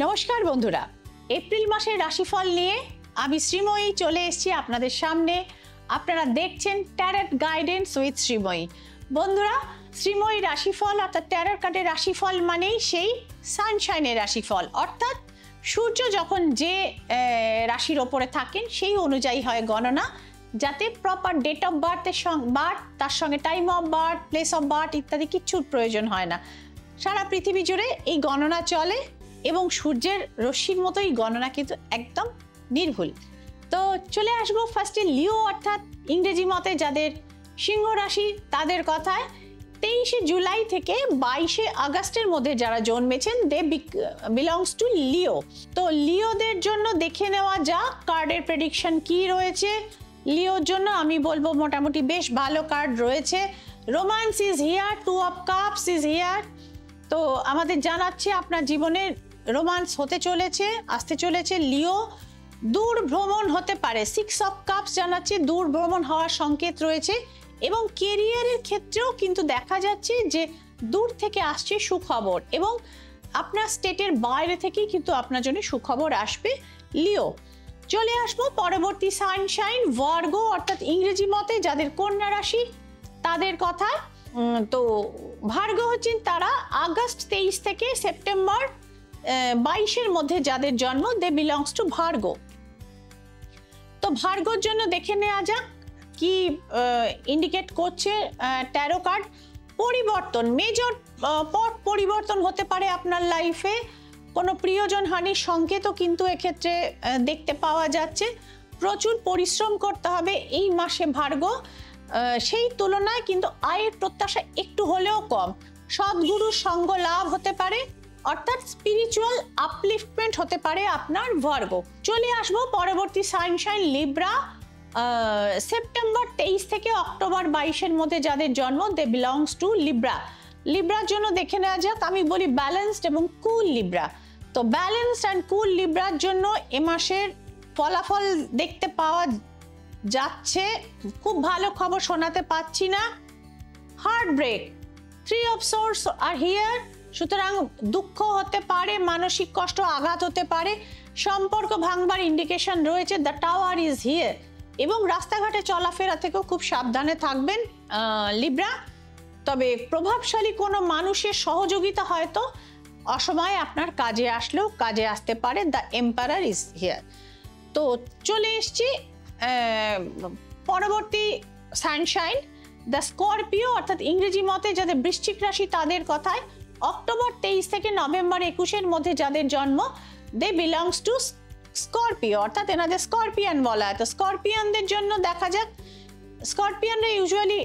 নমস্কার বন্ধুরা, এপ্রিল মাসের রাশিফল নিয়ে আমি শ্রীময়ী চলে এসেছি আপনাদের সামনে। আপনারা দেখছেন ট্যারট গাইডেন্স উইথ শ্রীময়ী। বন্ধুরা, শ্রীময়ী রাশিফল অর্থাৎ ট্যারট কার্ডের রাশিফল মানেই সেই সানশাইনের রাশিফল, অর্থাৎ সূর্য যখন যে রাশির ওপরে থাকেন সেই অনুযায়ী হয় গণনা, যাতে প্রপার ডেট অফ বার্থের তার সঙ্গে time of birth, place of birth ইত্যাদি কিচ্ছুর প্রয়োজন হয় না। সারা পৃথিবী জুড়ে এই গণনা চলে এবং সূর্যের রশ্মির মতোই গণনা কিন্তু একদম নির্ভুল। তো চলে আসবো ফার্স্টে লিও অর্থাৎ ইংরেজি মতে যাদের সিংহ রাশি তাদের কথায়। 23শে জুলাই থেকে 22শে আগস্টের মধ্যে যারা জন্মেছেন দে বিলংস টু লিও। তো লিওদের জন্য দেখে নেওয়া যাক কার্ডের প্রেডিকশন কি রয়েছে। লিওর জন্য আমি বলবো মোটামুটি বেশ ভালো কার্ড রয়েছে। Romance is here, 2 of cups is here. তো আমাদের জানাচ্ছে আপনার জীবনে রোম্যান্স হতে চলেছে, আসতে চলেছে। লিও দূর ভ্রমণ হতে পারে, 6 অফ কাপস জানাচ্ছে দূর ভ্রমণ হওয়ার সংকেত রয়েছে। এবং কেরিয়ারের ক্ষেত্রেও কিন্তু দেখা যাচ্ছে যে দূর থেকে আসছে সুখবর এবং আপনার স্টেটের বাইরে থেকেই কিন্তু আপনার জন্য সুখবর আসবে লিও। চলে আসবো পরবর্তী সানশাইন ভার্গো অর্থাৎ ইংরেজি মতে যাদের কন্যা রাশি তাদের কথা। তো ভার্গো হচ্ছেন তারা আগস্ট 23 থেকে সেপ্টেম্বর 22-এর মধ্যে যাদের জন্ম দে বিলংস টু ভার্গো। তো ভার্গোর জন্য দেখে নেওয়া যাক কি ইন্ডিকেট করছে ট্যারো কার্ড। পরিবর্তন, মেজর পথ পরিবর্তন হতে পারে আপনার লাইফে। কোনো প্রিয়জন হানির সংকেতও কিন্তু এক্ষেত্রে দেখতে পাওয়া যাচ্ছে। প্রচুর পরিশ্রম করতে হবে এই মাসে ভার্গো, সেই তুলনায় কিন্তু আয়ের প্রত্যাশা একটু হলেও কম। সদ্গুরুর সঙ্গ লাভ হতে পারে অর্থাৎ স্পিরিচুয়াল আপলিফটমেন্ট হতে পারে আপনার ভার্গো। চলে আসবো পরবর্তী সানশাইন লিব্রা। সেপ্টেম্বর 23 থেকে অক্টোবর 22-এর মধ্যে যাদের জন্ম দে বিলংস টু লিব্রা। লিব্রার জন্য দেখে নেওয়া যাক, আমি বলি ব্যালেন্সড এবং কুল লিব্রা। তো ব্যালেন্সড অ্যান্ড কুল লিব্রার জন্য এ মাসের ফলাফল দেখতে পাওয়া যাচ্ছে। খুব ভালো খবর শোনাতে পাচ্ছি না। হার্ট ব্রেক, 3 অফ সোর্স আর হিয়ার। সুতরাং দুঃখ হতে পারে, মানসিক কষ্ট, আঘাত হতে পারে, সম্পর্ক ভাঙবার ইন্ডিকেশন রয়েছে। The tower is here. এবং রাস্তাঘাটে চলাফেরা থেকেও খুব সাবধানে থাকবেন লিব্রা। তবে প্রভাবশালী কোনো মানুষের সহযোগিতা হয়তো অসময়ে আপনার কাজে আসলেও কাজে আসতে পারে। The emperor is here. তো চলে এসছি পরবর্তী সানশাইন দ্য স্করপিও অর্থাৎ ইংরেজি মতে যাদের বৃশ্চিক রাশি তাদের কথায়। অক্টোবর 23 থেকে নভেম্বর 21-এর মধ্যে যাদের জন্ম দে বিলংস টু স্করপিও অর্থাৎ এনাদের স্করপিয়ান বলা হয়। তো স্করপিয়ানদের জন্য দেখা যাক, স্করপিয়ানরা ইউজুয়ালি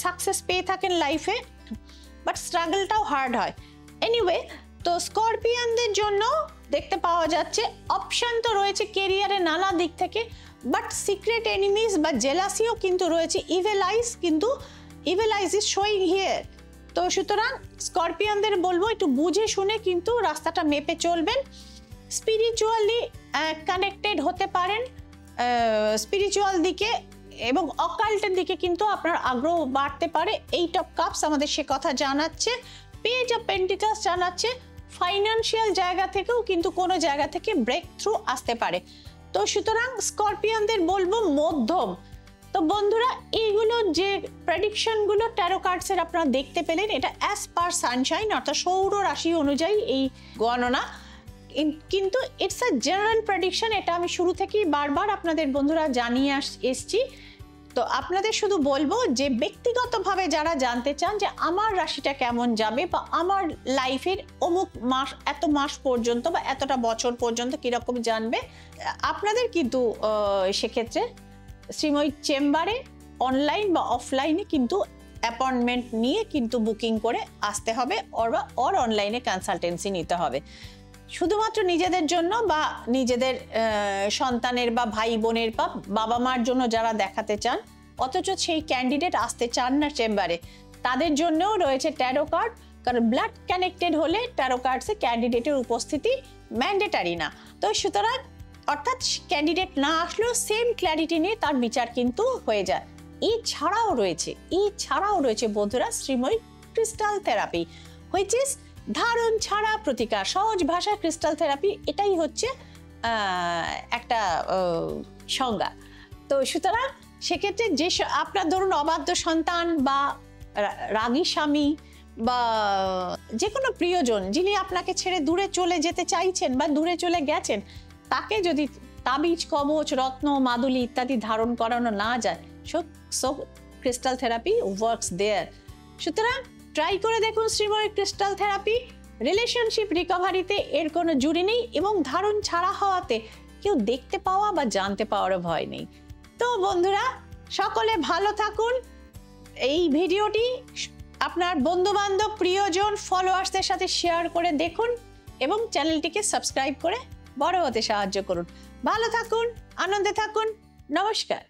সাকসেস পেয়ে থাকেন লাইফে, বাট স্ট্রাগলটাও হার্ড হয়। এনিওয়ে, তো স্করপিয়ানদের জন্য দেখতে পাওয়া যাচ্ছে অপশন তো রয়েছে কেরিয়ারে নানা দিক থেকে, বাট সিক্রেট এনিমিজ বা জেলাসিও কিন্তু রয়েছে। Evil eyes is showing here. তো সুতরাং স্করপিয়ানদের বলবো একটু বুঝে শুনে কিন্তু রাস্তাটা মেপে চলবেন। স্পিরিচুয়ালি কানেক্টেড হতে পারেন, স্পিরিচুয়াল দিকে এবং অকাল্টের দিকে কিন্তু আপনার আগ্রহ বাড়তে পারে। 8 অফ কাপস আমাদের সে কথা জানাচ্ছে। পেজ অফ পেন্টিকালস জানাচ্ছে ফাইন্যান্সিয়াল জায়গা থেকেও কিন্তু কোনো জায়গা থেকে ব্রেক থ্রু আসতে পারে। তো সুতরাং স্করপিয়ানদের বলবো মধ্যম। তো বন্ধুরা, এইগুলো যে প্রেডিকশনগুলো ট্যারো কার্ডসের আপনারা দেখতে পেলেন, এটা অ্যাজ পার সানশাইন অর্থাৎ সৌর রাশি অনুযায়ী এই গণনা, কিন্তু ইটস আ জেনারেল প্রেডিকশন। এটা আমি শুরু থেকেই বারবার আপনাদের বন্ধুরা জানিয়ে এসছি। তো আপনাদের শুধু বলবো যে ব্যক্তিগতভাবে যারা জানতে চান যে আমার রাশিটা কেমন যাবে বা আমার লাইফের অমুক মাস, এত মাস পর্যন্ত বা এতটা বছর পর্যন্ত কিরকম জানবে, আপনাদের কিন্তু সেক্ষেত্রে শ্রীময়ী চেম্বারে অনলাইন বা অফলাইনে কিন্তু অ্যাপয়েন্টমেন্ট নিয়ে কিন্তু বুকিং করে আসতে হবে অর অনলাইনে কনসালটেন্সি নিতে হবে। শুধুমাত্র নিজেদের জন্য বা নিজেদের সন্তানের বা ভাই বোনের বা বাবা মার জন্য যারা দেখাতে চান অথচ সেই ক্যান্ডিডেট আসতে চান না চেম্বারে, তাদের জন্যও রয়েছে ট্যারো কার্ড। কারণ ব্লাড কানেক্টেড হলে ট্যারো কার্ডসে ক্যান্ডিডেটের উপস্থিতি ম্যান্ডেটারি না। তো সুতরাং অর্থাৎ ক্যান্ডিডেট না আসলেও সেম ক্ল্যারিটি নিয়ে তার বিচার কিন্তু হয়ে যায়। এছাড়াও রয়েছে বন্ধুরা Srimoyee crystal therapy, which is ধারণ ছাড়া প্রতিকার, সহজ ভাষা ক্রিস্টাল থেরাপি, এটাই হচ্ছে একটা সংজ্ঞা। তো সুতরাং সেক্ষেত্রে যে আপনার ধরুন অবাধ্য সন্তান বা রাগী স্বামী বা যে কোনো প্রিয়জন যিনি আপনাকে ছেড়ে দূরে চলে যেতে চাইছেন বা দূরে চলে গেছেন, তাকে যদি তাবিজ, কবচ, রত্ন, মাদুলি ইত্যাদি ধারণ করানো না যায়, সো ক্রিস্টাল থেরাপি ওয়ার্কস দেয়ার। সুতরাং ট্রাই করে দেখুন শ্রীময়ী ক্রিস্টাল থেরাপি। রিলেশনশিপ রিকভারিতে এর কোনো জুড়ি নেই এবং ধারণ ছাড়া হওয়াতে কেউ দেখতে পাওয়া বা জানতে পাওয়ারও ভয় নেই। তো বন্ধুরা, সকলে ভালো থাকুন। এই ভিডিওটি আপনার বন্ধু বান্ধব, প্রিয়জন, ফলোয়ার্সদের সাথে শেয়ার করে দেখুন এবং চ্যানেলটিকে সাবস্ক্রাইব করে বড় হতে সাহায্য করুন। ভালো থাকুন, আনন্দে থাকুন। নমস্কার।